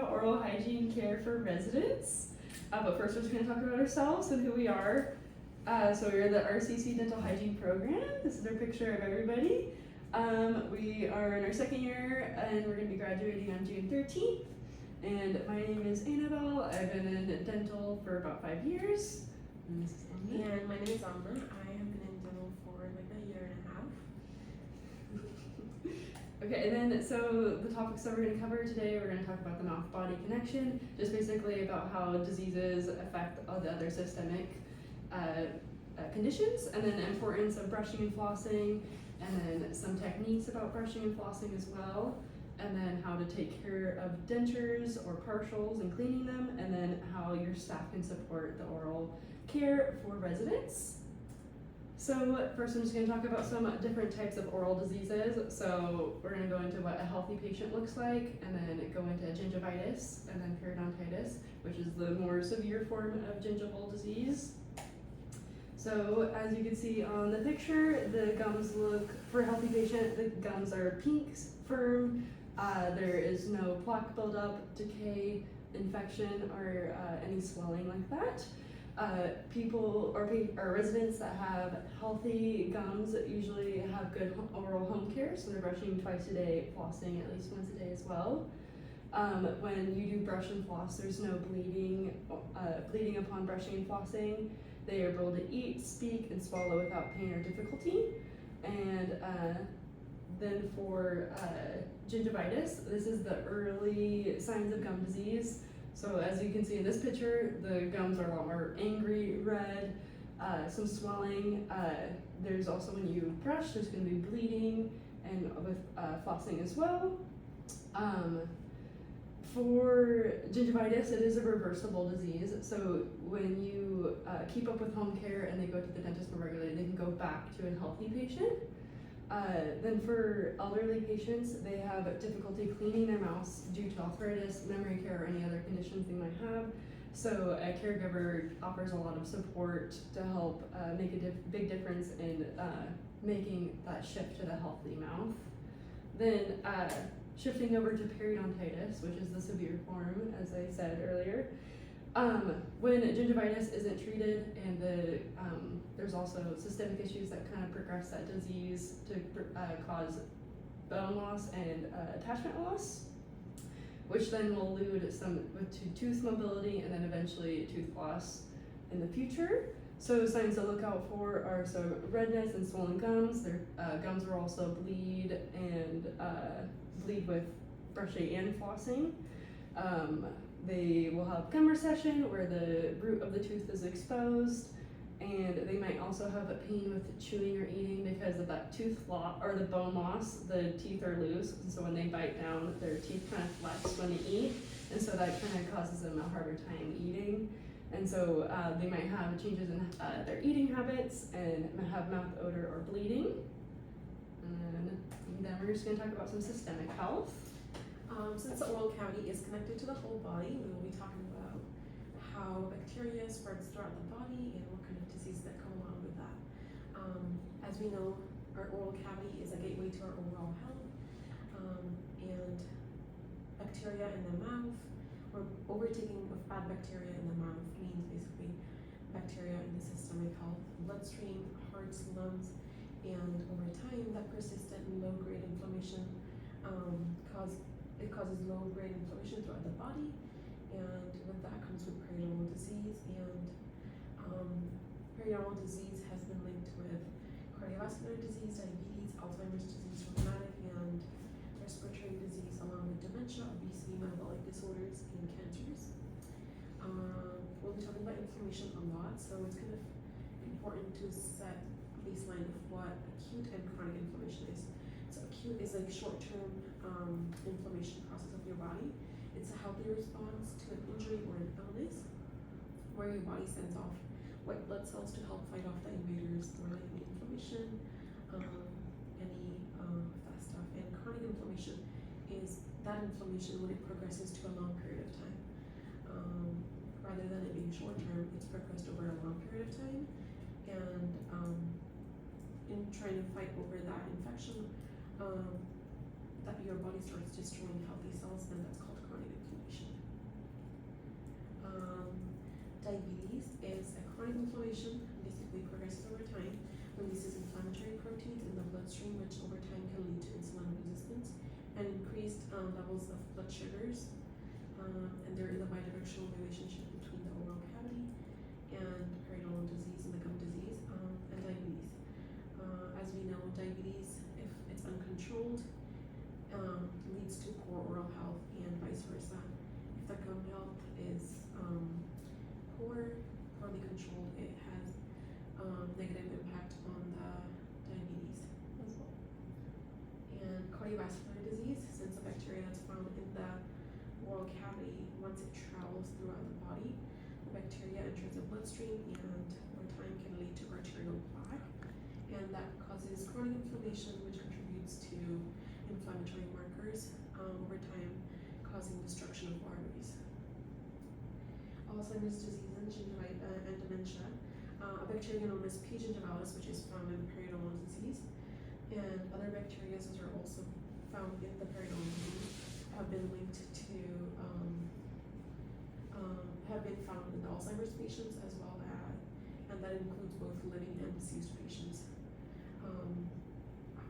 about oral hygiene care for residents. But first, we're just going to talk about ourselves and who we are. So we're the RCC Dental Hygiene Program. This is our picture of everybody. We are in our second year, and we're going to be graduating on June 13th. And my name is Annabelle. I've been in dental for about 5 years. And my name is Amber. I have been in dental for like a year and a half. Okay, and then so the topics that we're going to cover today, we're going to talk about the mouth-body connection, just basically about how diseases affect all the other systemic conditions, and then the importance of brushing and flossing, and then some techniques about brushing and flossing as well, and then how to take care of dentures or partials and cleaning them, and then how your staff can support the oral care for residents. So first I'm just going to talk about some different types of oral diseases. So we're going to go into what a healthy patient looks like, and then go into gingivitis, and then periodontitis, which is the more severe form of gingival disease. So as you can see on the picture, the gums look, for a healthy patient, the gums are pink, firm, there is no plaque buildup, decay, infection, or any swelling like that. People or residents that have healthy gums usually have good oral home care, so they're brushing twice a day, flossing at least once a day as well. When you do brush and floss, there's no bleeding upon brushing and flossing. They are able to eat, speak, and swallow without pain or difficulty. And then for gingivitis, this is the early signs of gum disease. So as you can see in this picture, the gums are a lot more angry, red, some swelling. There's also when you brush, there's going to be bleeding, and with flossing as well. For gingivitis, it is a reversible disease. So when you keep up with home care and they go to the dentist more regularly, they can go back to a healthy patient. Then for elderly patients, they have difficulty cleaning their mouths due to arthritis, memory care, or any other conditions they might have. So a caregiver offers a lot of support to help make a big difference in making that shift to the healthy mouth. Then shifting over to periodontitis, which is the severe form, as I said earlier. When gingivitis isn't treated, and there's also systemic issues that kind of progress that disease to cause bone loss and attachment loss, which then will lead to tooth mobility and then eventually tooth loss in the future. So signs to look out for are some redness and swollen gums. Their gums will also bleed with brushing and flossing. They will have gum recession where the root of the tooth is exposed, and they might also have a pain with chewing or eating because of that tooth loss or the bone loss. The teeth are loose, and so when they bite down, their teeth kind of flex when they eat, and so that kind of causes them a harder time eating. And so they might have changes in their eating habits and have mouth odor or bleeding. And then we're just going to talk about some systemic health. Since the oral cavity is connected to the whole body, we will be talking about how bacteria spreads throughout the body and what kind of diseases that come along with that. As we know, our oral cavity is a gateway to our overall health, and bacteria in the mouth, or overtaking of bad bacteria in the mouth, means basically bacteria in the systemic health, bloodstream, hearts, lungs, and over time that persistent low-grade inflammation causes low-grade inflammation throughout the body, and with that comes with periodontal disease, and periodontal disease has been linked with cardiovascular disease, diabetes, Alzheimer's disease, rheumatic and respiratory disease, along with dementia, obesity, metabolic disorders, and cancers. We'll be talking about inflammation a lot, so it's kind of important to set a baseline of what acute and chronic inflammation is. So acute is like short-term inflammation process of your body. It's a healthy response to an injury or an illness where your body sends off white blood cells to help fight off the invaders or like the inflammation, any that stuff. And chronic inflammation is that inflammation when it progresses to a long period of time. Rather than it being short-term, it's progressed over a long period of time, and in trying to fight over that infection, that your body starts destroying healthy cells, and that's called chronic inflammation. chronic inflammation basically progresses over time, releases inflammatory proteins in the bloodstream, which over time can lead to insulin resistance and increased levels of blood sugars. And there is a bidirectional relationship between the oral cavity and periodontal disease and the gum disease and diabetes. As we know, diabetes, if it's uncontrolled, leads to poor oral health and vice versa. If the gum health is poorly controlled, it has negative impact on the diabetes as well. And cardiovascular disease, since the bacteria that's found in the oral cavity, once it travels throughout the body, the bacteria enters the bloodstream and over time can lead to arterial plaque, and that causes chronic inflammation, which contributes to inflammatory markers over time, causing destruction of arteries. Alzheimer's disease and dementia, a bacteria known as P. gingivalis, which is found in periodontal disease, and other bacteria which are also found in the periodontal disease have been linked to have been found in the Alzheimer's patients as well as, and that includes both living and deceased patients.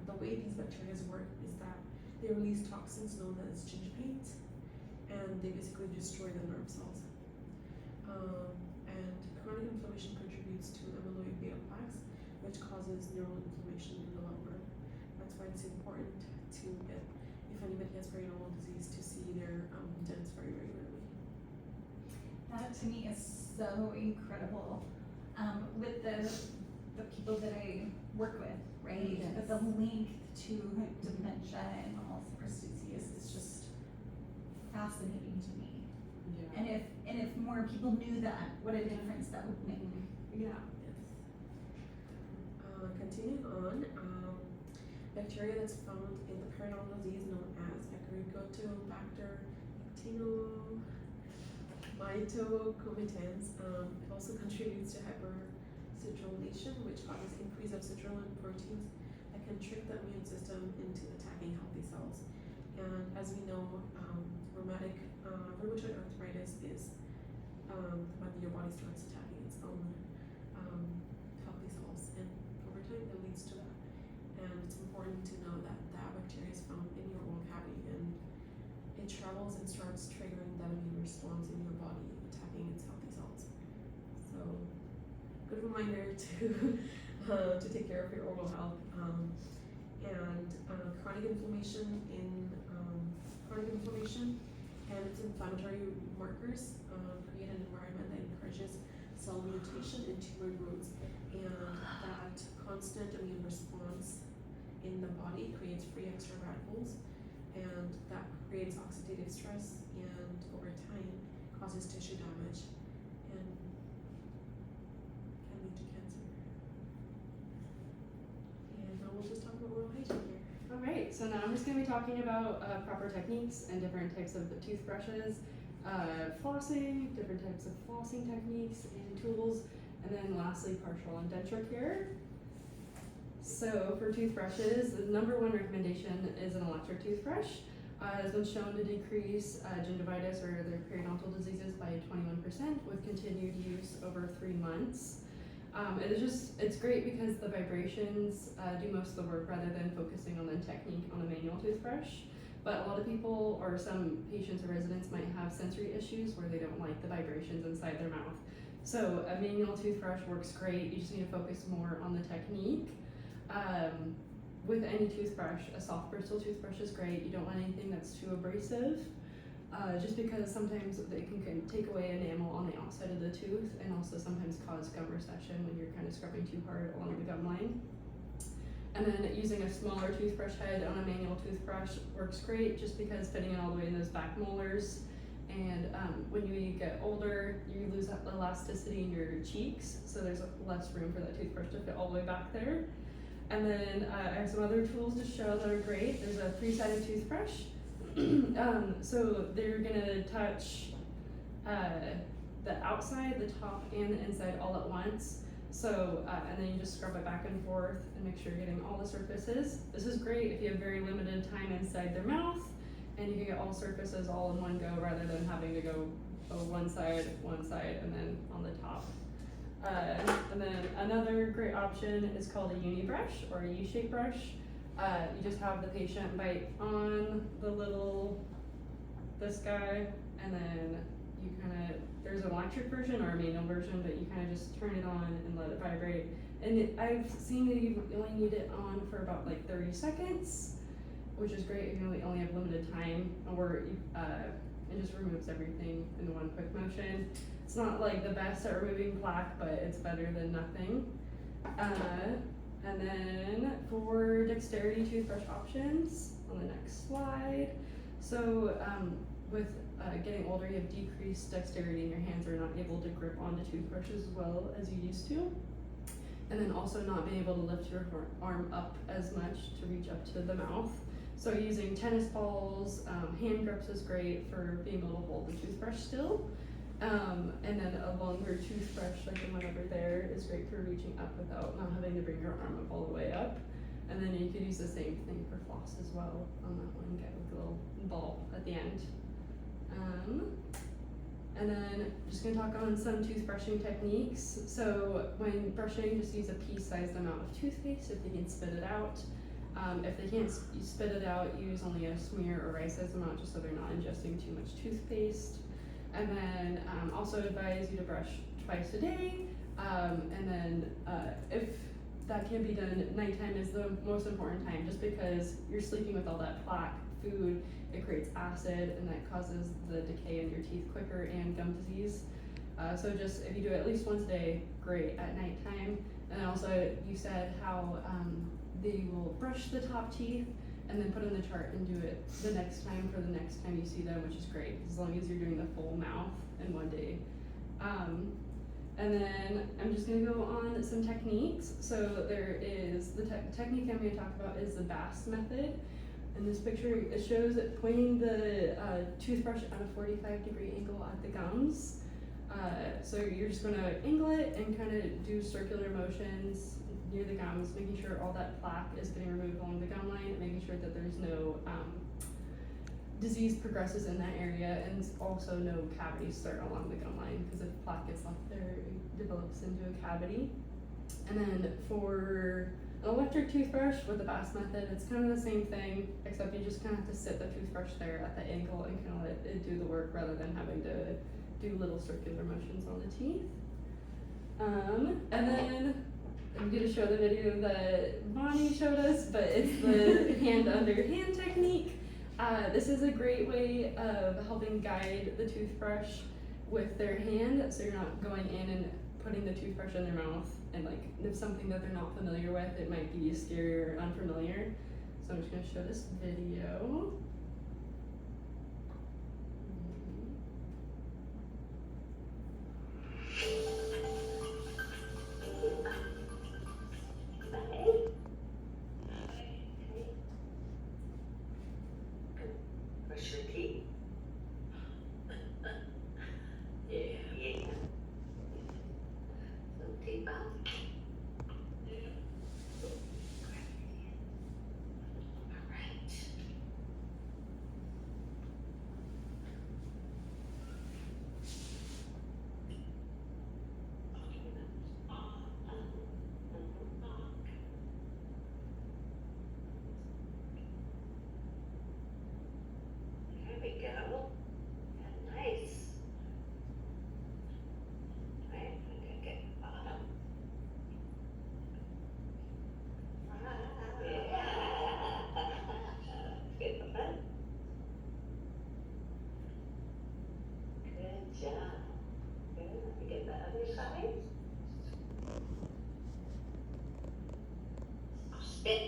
The way these bacteria work is that they release toxins known as gingipaint, and they basically destroy the nerve cells. And chronic inflammation contributes to amyloid beta plaques, which causes neural inflammation in the long run. That's why it's important to get, if anybody has periodontal disease, to see their dentist very regularly. That to me is so incredible. With the people that I work with, right? Yes. But the link to dementia and Alzheimer's disease is just fascinating to me. Yeah. And if more people knew that, what a difference that would make. Yeah. Yes. Continuing on, bacteria that's found in the periodontal disease known as Agaricotobacter actinomycomitans. It also contributes to hypercitrullination, which causes increase of citrulline proteins that can trick the immune system into attacking healthy cells. And as we know, rheumatoid arthritis is when your body starts attacking its own healthy cells, and over time it leads to that. And it's important to know that that bacteria is found in your oral cavity, and it travels and starts triggering that immune response in your body, attacking its healthy cells. So, good reminder to take care of your oral health. And chronic inflammation and its inflammatory markers create an environment that encourages cell mutation and tumor growth, and that constant immune response in the body creates free extra radicals, and that creates oxidative stress, and over time causes tissue damage and can lead to cancer. And now we'll just talk about oral hygiene here. Alright, so now I'm just going to be talking about proper techniques and different types of toothbrushes, flossing, different types of flossing techniques and tools, and then lastly partial and denture care. So for toothbrushes, the number one recommendation is an electric toothbrush. It has been shown to decrease gingivitis or other periodontal diseases by 21% with continued use over 3 months. It's great because the vibrations do most of the work rather than focusing on the technique on a manual toothbrush. But a lot of people or some patients or residents might have sensory issues where they don't like the vibrations inside their mouth. So a manual toothbrush works great. You just need to focus more on the technique. With any toothbrush, a soft bristle toothbrush is great. You don't want anything that's too abrasive. Just because sometimes they can take away enamel on the outside of the tooth and also sometimes cause gum recession when you're kind of scrubbing too hard along the gum line. And then using a smaller toothbrush head on a manual toothbrush works great just because fitting it all the way in those back molars. And when you get older, you lose that elasticity in your cheeks, so there's less room for that toothbrush to fit all the way back there. And then I have some other tools to show that are great. There's a 3-sided toothbrush. So they're gonna touch the outside, the top, and the inside all at once. So, and then you just scrub it back and forth and make sure you're getting all the surfaces. This is great if you have very limited time inside their mouth, and you can get all surfaces all in one go rather than having to go one side, and then on the top. And then another great option is called a uni brush or a U-shaped brush. You just have the patient bite on the this guy, and then you there's an electric version or a manual version, but you kind of just turn it on and let it vibrate. And I've seen that you only need it on for about like 30 seconds, which is great if you only have limited time, or it just removes everything in one quick motion. It's not like the best at removing plaque, but it's better than nothing. And then for dexterity toothbrush options on the next slide. So with getting older, you have decreased dexterity and your hands are not able to grip onto toothbrushes as well as you used to. And then also not being able to lift your arm up as much to reach up to the mouth. So using tennis balls, hand grips is great for being able to hold the toothbrush still. And then a longer toothbrush, like the one over there, is great for reaching up without not having to bring your arm up all the way up. And then you could use the same thing for floss as well on that one, get like a little ball at the end. And then just gonna talk on some toothbrushing techniques. So when brushing, just use a pea-sized amount of toothpaste if you can spit it out. If they can't spit it out, use only a smear or rice-sized amount just so they're not ingesting too much toothpaste. And then also advise you to brush twice a day. And then if that can be done, nighttime is the most important time just because you're sleeping with all that plaque, food, it creates acid and that causes the decay in your teeth quicker and gum disease. So just if you do it at least once a day, great at nighttime. And then also you said how they will brush the top teeth and then put in the chart and do it the next time for the next time you see them, which is great as long as you're doing the full mouth in one day. And then I'm just gonna go on some techniques. So there is the technique I'm gonna talk about is the Bass method. In this picture, it shows it pointing the toothbrush at a 45-degree angle at the gums. So you're just gonna angle it and kind of do circular motions near the gums, making sure all that plaque is getting removed along the gum line, and making sure that there's no disease progresses in that area, and also no cavities start along the gum line, because if plaque gets left there, it develops into a cavity. And then for an electric toothbrush with the Bass method, it's kind of the same thing, except you just kind of have to sit the toothbrush there at the angle and kind of let it do the work rather than having to do little circular motions on the teeth. And then I'm going to show the video that Bonnie showed us, but it's the hand under hand technique. This is a great way of helping guide the toothbrush with their hand, so you're not going in and putting the toothbrush in their mouth, and like if something that they're not familiar with, it might be scary or unfamiliar. So I'm just going to show this video. Brush your teeth. Yeah. So teeth out. All right. There we go. Nice. Right, I'm gonna get the bottom. Yeah. Get the front. Good job. Good. Let me get the other side. Spit.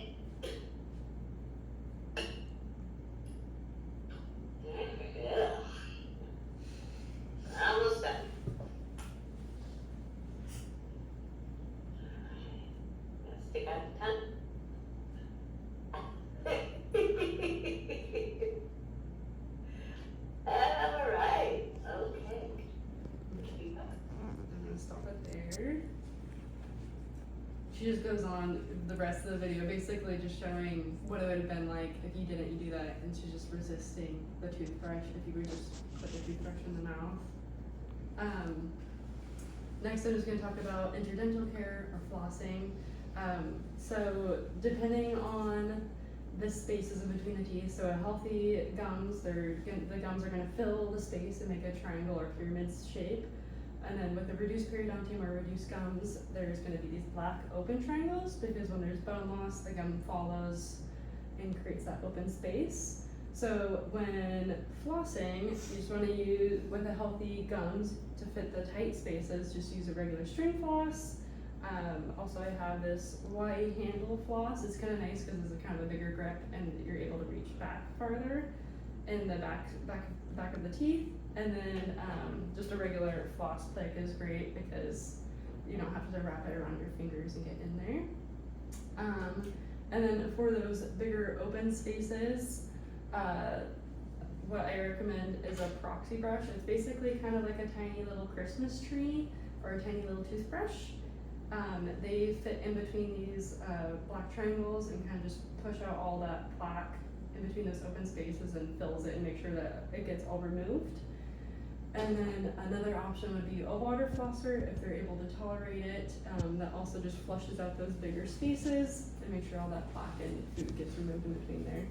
There we go. Almost done. Let's stick out the tongue. All right. Okay. I'm gonna stop it there. She just goes on the rest of the video, basically just showing what it would have been like if you didn't do that, and she's just resisting the toothbrush if you would just put the toothbrush in the mouth. next I'm just gonna talk about interdental care or flossing. So depending on the spaces in between the teeth, so a healthy gums, the gums are gonna fill the space and make a triangle or pyramid shape. And then with the reduced periodontium or reduced gums, there's gonna be these black open triangles because when there's bone loss, the gum follows and creates that open space. So when flossing, you just wanna use, with the healthy gums, to fit the tight spaces, just use a regular string floss. Also I have this wide handle floss. It's kind of nice because it's a kind of a bigger grip and you're able to reach back farther in the back of the teeth. And then just a regular floss pick is great because you don't have to wrap it around your fingers and get in there. And then for those bigger open spaces, what I recommend is a proxy brush. It's basically kind of like a tiny little Christmas tree or a tiny little toothbrush. They fit in between these black triangles and kind of just push out all that plaque in between those open spaces and fills it and make sure that it gets all removed. And then another option would be a water flosser if they're able to tolerate it. That also just flushes out those bigger spaces and make sure all that plaque and food gets removed in between there.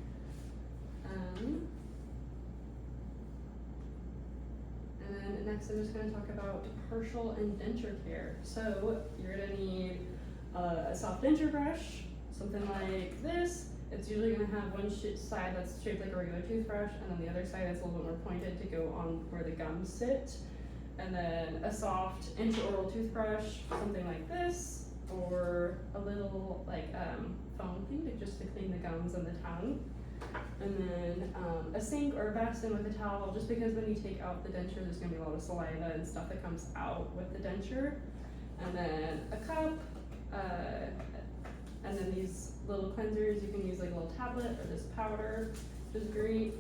And then next I'm just going to talk about partial and denture care. So you're going to need a soft denture brush, something like this. It's usually going to have one side that's shaped like a regular toothbrush and then the other side that's a little bit more pointed to go on where the gums sit. And then a soft intraoral toothbrush, something like this, or a little like foam thing just to clean the gums and the tongue. And then a sink or a basin with a towel, just because when you take out the denture, there's going to be a lot of saliva and stuff that comes out with the denture. And then a cup, and then these little cleansers. You can use like a little tablet or this powder, which is great.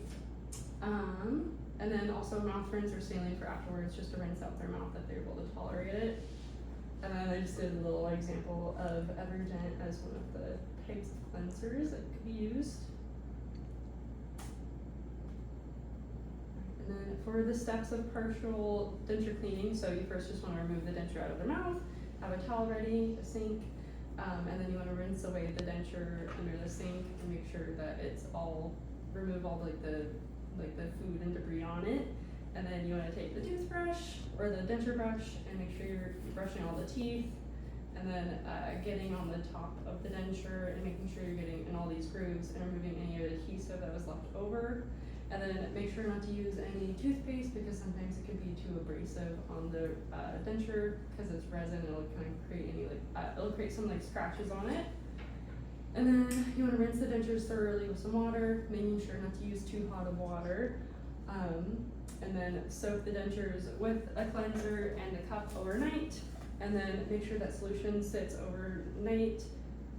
And then also mouth rinse or saline for afterwards, just to rinse out their mouth if they're able to tolerate it. And then I just did a little example of Evergent as one of the types of cleansers that could be used. And then for the steps of partial denture cleaning, so you first just want to remove the denture out of their mouth, have a towel ready, a sink, and then you want to rinse away the denture under the sink and make sure that it's all, remove all the food and debris on it. And then you want to take the toothbrush or the denture brush and make sure you're brushing all the teeth, and then getting on the top of the denture and making sure you're getting in all these grooves and removing any adhesive that was left over. And then make sure not to use any toothpaste because sometimes it can be too abrasive on the denture because it's resin. It'll kind of create it'll create some like scratches on it. And then you want to rinse the dentures thoroughly with some water, making sure not to use too hot of water. And then soak the dentures with a cleanser and a cup overnight. And then make sure that solution sits overnight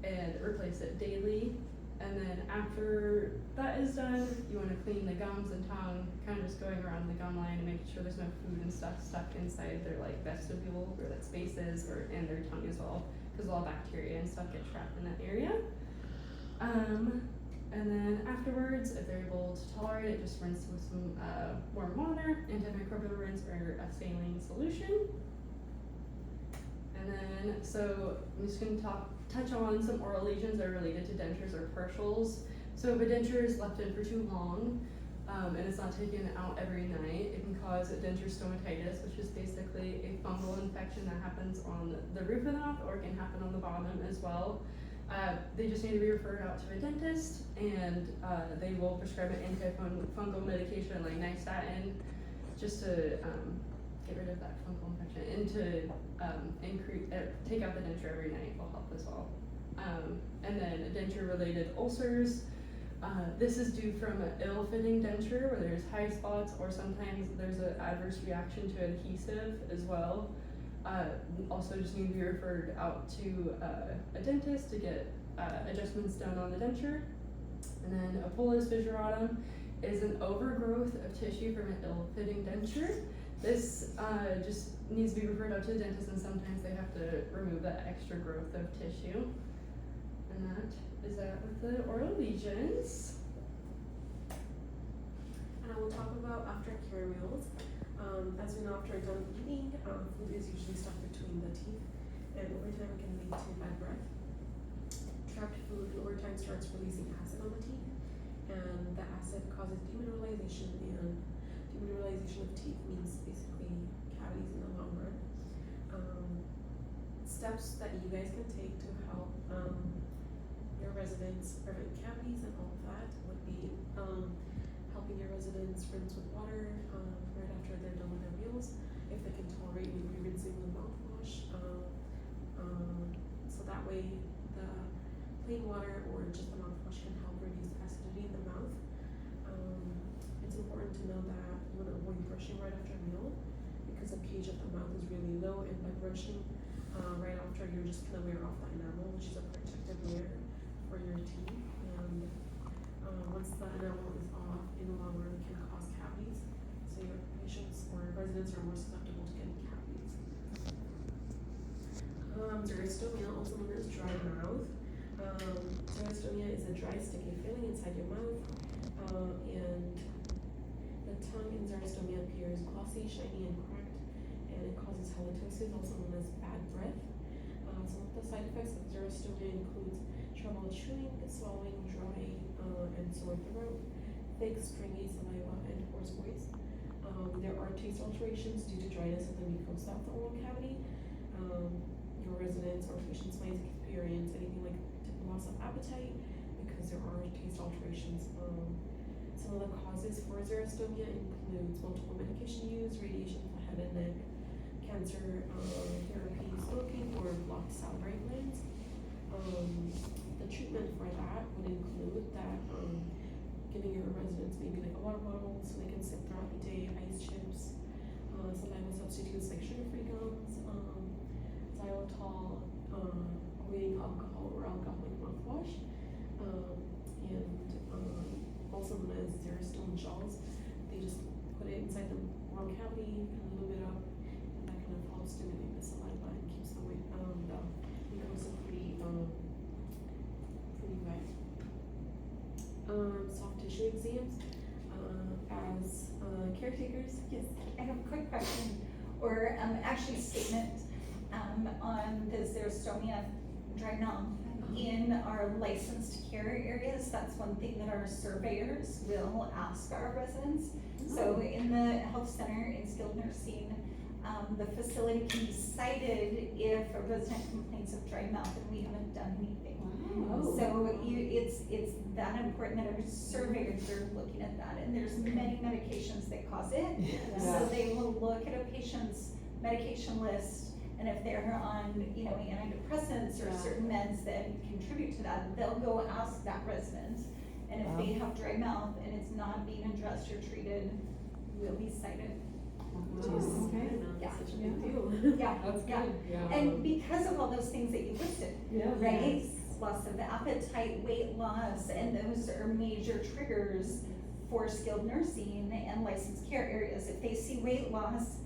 and replace it daily. And then after that is done, you want to clean the gums and tongue, kind of just going around the gum line and making sure there's no food and stuff stuck inside their like vestibule or that spaces or in their tongue as well, because all bacteria and stuff get trapped in that area. And then afterwards, if they're able to tolerate it, just rinse with some warm water, antimicrobial rinse or a saline solution. And then, so I'm just going to touch on some oral lesions that are related to dentures or partials. So if a denture is left in for too long and it's not taken out every night, it can cause a denture stomatitis, which is basically a fungal infection that happens on the roof of the mouth or can happen on the bottom as well. They just need to be referred out to a dentist, and they will prescribe an antifungal medication like nystatin just to get rid of that fungal infection, and to take out the denture every night will help as well. And then denture-related ulcers. This is due from an ill-fitting denture where there's high spots, or sometimes there's an adverse reaction to adhesive as well. Also just need to be referred out to a dentist to get adjustments done on the denture. And then a bullous fissuratum is an overgrowth of tissue from an ill-fitting denture. This just needs to be referred out to the dentist, and sometimes they have to remove that extra growth of tissue. And that is that with the oral lesions. And I will talk about aftercare meals. As we know, after done eating, food is usually stuck between the teeth, and over time it can lead to bad breath. Trapped food over time starts releasing acid on the teeth, and the acid causes demineralization, and demineralization of teeth means basically cavities in the long run. Steps that you guys can take to help your residents prevent cavities and all of that would be helping your residents rinse with water right after they're done with their meals. If they can tolerate, maybe rinsing with mouthwash. So that way the plain water or just the mouthwash can help reduce acidity in the mouth. It's important to know that you want to avoid brushing right after a meal because the pH of the mouth is really low, and by brushing right after, you're just going to wear off the enamel, which is a protective layer for your teeth. And once the enamel is off, in the long run, it can cause cavities. So your patients or residents are more susceptible to getting cavities. Xerostomia, also known as dry mouth. Xerostomia is a dry, sticky feeling inside your mouth, and the tongue in xerostomia appears glossy, shiny, and cracked, and it causes halitosis, also known as bad breath. Some of the side effects of xerostomia includes trouble chewing, swallowing, dry, and sore throat, thick, stringy saliva, and hoarse voice. There are taste alterations due to dryness of the mucosa of the oral cavity. Your residents or patients might experience anything like loss of appetite because there are taste alterations. Some of the causes for xerostomia includes multiple medication use, radiation for head and neck, cancer therapy, smoking, or blocked salivary glands. The treatment for that would include that giving your residents maybe like a water bottle so they can sip throughout the day, ice chips, saliva substitutes like sugar-free gums, xylitol, avoiding alcohol or alcoholic mouthwash, and also known as xerostome gels. They just put it inside the oral cavity, kind of lube it up, and that kind of helps stimulate the saliva and keeps the mucosa pretty wet. Soft tissue exams. As caretakers, Yes, I have a quick question, or actually statement on the xerostomia dry mouth. In our licensed care areas, that's one thing that our surveyors will ask our residents. So in the health center in skilled nursing, the facility can be cited if a resident complains of dry mouth and we haven't done anything. Oh. So it's that important that our surveyors are looking at that, and there's many medications that cause it. So they will look at a patient's medication list, and if they're on, antidepressants or certain meds that contribute to that, they'll go ask that resident. And if they have dry mouth and it's not being addressed or treated, will be cited. Okay. That's such a big deal. Yeah, That's yeah. good. Yeah. And because of all those things that you listed, Yeah. right? Loss of appetite, weight loss, and those are major triggers for skilled nursing and licensed care areas. If they see weight loss,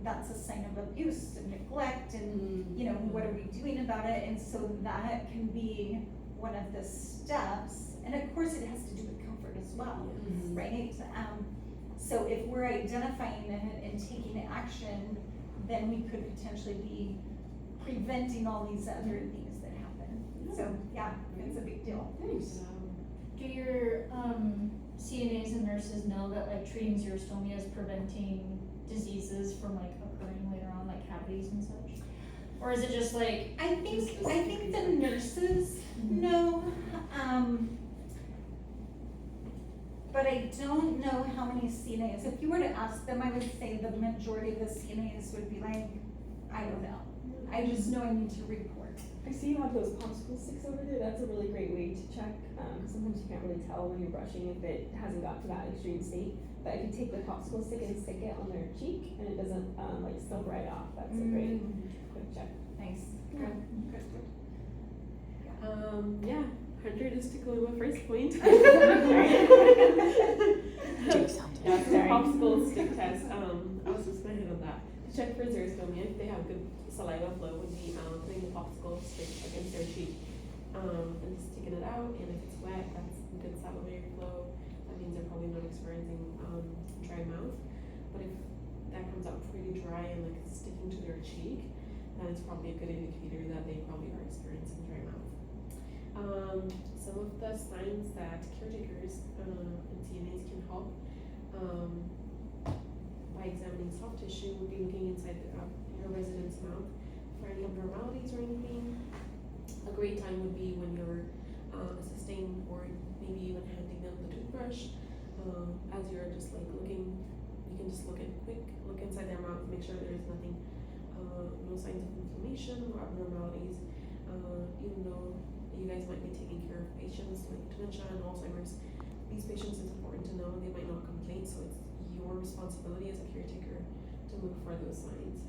that's a sign of abuse and neglect, and what are we doing about it? And so that can be one of the steps, and of course it has to do with comfort as well, right? So if we're identifying it and taking action, then we could potentially be preventing all these other things that happen. So yeah, it's a big deal. Thanks. Do your CNAs and nurses know that like treating xerostomia is preventing diseases from like occurring later on, like cavities and such? Or is it just like I think the nurses know, but I don't know how many CNAs. If you were to ask them, I would say the majority of the CNAs would be like, I don't know. I just know I need to report. I see you have those popsicle sticks over there. That's a really great way to check. Sometimes you can't really tell when you're brushing if it hasn't got to that extreme state. But if you take the popsicle stick and stick it on their cheek and it doesn't slip right off, that's a great quick check. Nice. Yeah. Good. Yeah, 100 is to go to a first point. Yeah, so popsicle stick test. I was just my head on that. To check for xerostomia, if they have good saliva flow, would be putting the popsicle stick against their cheek and sticking it out. And if it's wet, that's good salivary flow. That means they're probably not experiencing dry mouth. But if that comes out dry and like sticking to their cheek, then it's probably a good indicator that they probably are experiencing dry mouth. Some of the signs that caretakers and CNAs can help by examining soft tissue would be looking inside your resident's mouth for any abnormalities or anything. A great time would be when you're assisting or maybe even handing them the toothbrush. As you're just like looking, you can just look inside their mouth, make sure there's nothing, no signs of inflammation or abnormalities. Even though you guys might be taking care of patients with dementia and Alzheimer's, these patients, it's important to know they might not complain, so it's your responsibility as a caretaker to look for those signs.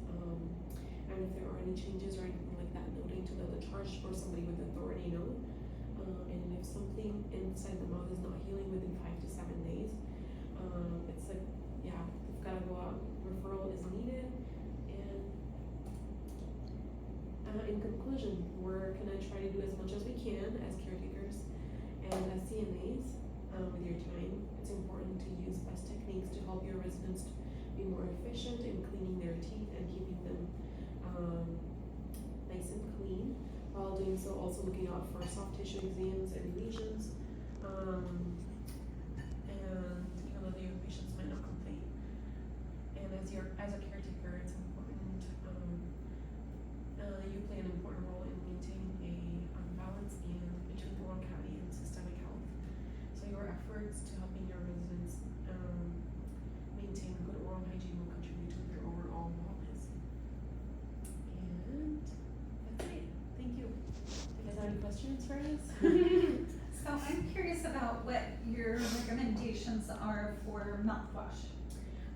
And if there are any changes or anything like that, noting to the charge or somebody with authority know. And if something inside the mouth is not healing within 5 to 7 days, it's like, yeah, we've got to go out. Referral is needed. And in conclusion, we're gonna try to do as much as we can as caretakers and as CNAs with your time. It's important to use best techniques to help your residents be more efficient in cleaning their teeth and keeping them nice and clean. While doing so, also looking out for soft tissue exams and lesions. And even though your patients might not complain. And as a caretaker, it's important. You play an important role in maintaining a balance between oral cavity and systemic health. So your efforts to helping your residents maintain good oral hygiene will contribute to their overall wellness. And that's it. Thank you. You guys have any questions for us? So I'm curious about what your recommendations are for mouthwash.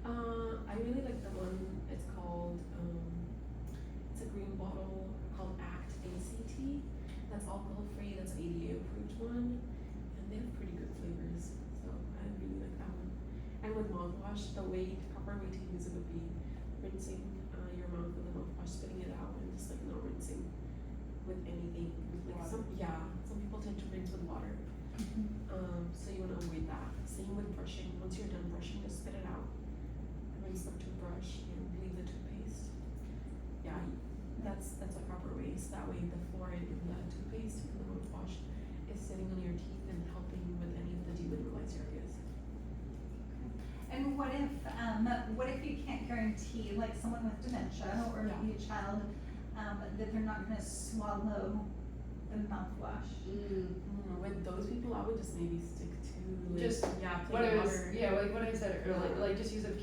I really like the one, it's called, it's a green bottle called ACT. That's alcohol free, that's an ADA approved one, and they have pretty good flavors, so I really like that one. And with mouthwash, proper way to use it would be rinsing your mouth with the mouthwash, spitting it out, and just like not rinsing with anything. Like some people tend to rinse with water. So you want to avoid that. Same with brushing. Once you're done brushing, just spit it out. Rinse the toothbrush and leave the toothpaste. Yeah, that's a proper way. So that way the fluoride in the toothpaste and the mouthwash is sitting on your teeth and helping with any of the demineralized areas. And what if you can't guarantee, like someone with dementia or maybe a child, that they're not gonna swallow the mouthwash? With those people, I would just maybe stick to Just plain water. like what I said earlier, like just use a a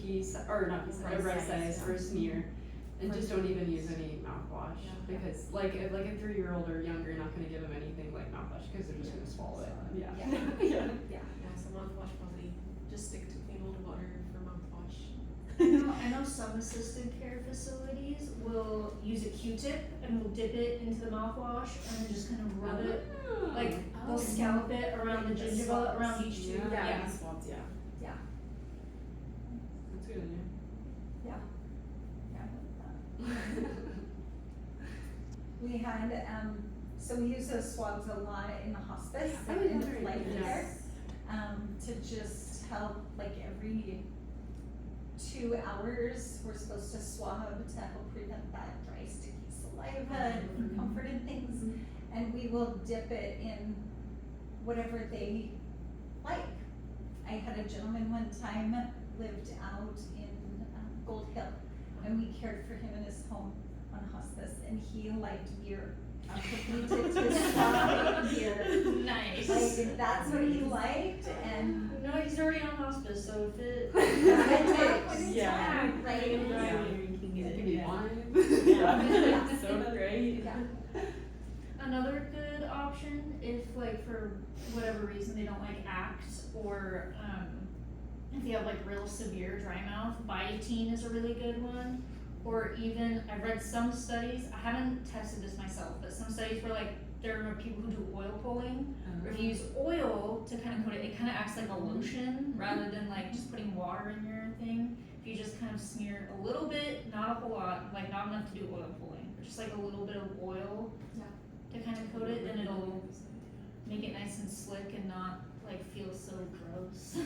brush size or a smear, and just don't even use any mouthwash, because like if like a 3-year-old or younger, you're not gonna give them anything like mouthwash because they're just gonna swallow it. Yeah. So mouthwash probably just stick to plain old water for mouthwash. I know some assisted care facilities will use a Q-tip and will dip it into the mouthwash and then just kind of rub it, like they'll scallop it around the gingiva, around each tooth. Yeah. Swabs, yeah. That's good idea. We had, so we use those swabs a lot in the hospice Oh, and yeah, very flight nice. care, to just help, like every 2 hours, we're supposed to swab to help prevent that dry, sticky saliva and for comfort and things. And we will dip it in whatever they like. I had a gentleman one time lived out in Gold Hill, and we cared for him in his home on hospice, and he liked beer. We dipped his swab in beer. Nice. Like, that's what he liked, and No, he's already on hospice, so if it. Yeah. Right? It can be wine. Yeah. So great. Yeah. Another good option, if like for whatever reason they don't like ACT, or if they have like real severe dry mouth, biotin is a really good one. Or even, I've read some studies, I haven't tested this myself, but some studies where like there are people who do oil pulling, or if you use oil to kind of coat it, it kind of acts like a lotion rather than like just putting water in your thing. If you just kind of smear a little bit, not a whole lot, like not enough to do oil pulling, but just like a little bit of oil to kind of coat it, then it'll make it nice and slick and not like feel so gross.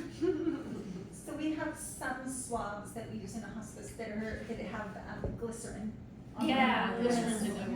So we have some swabs that we use in a hospice that have glycerin. Yeah, on glycerin's a this. good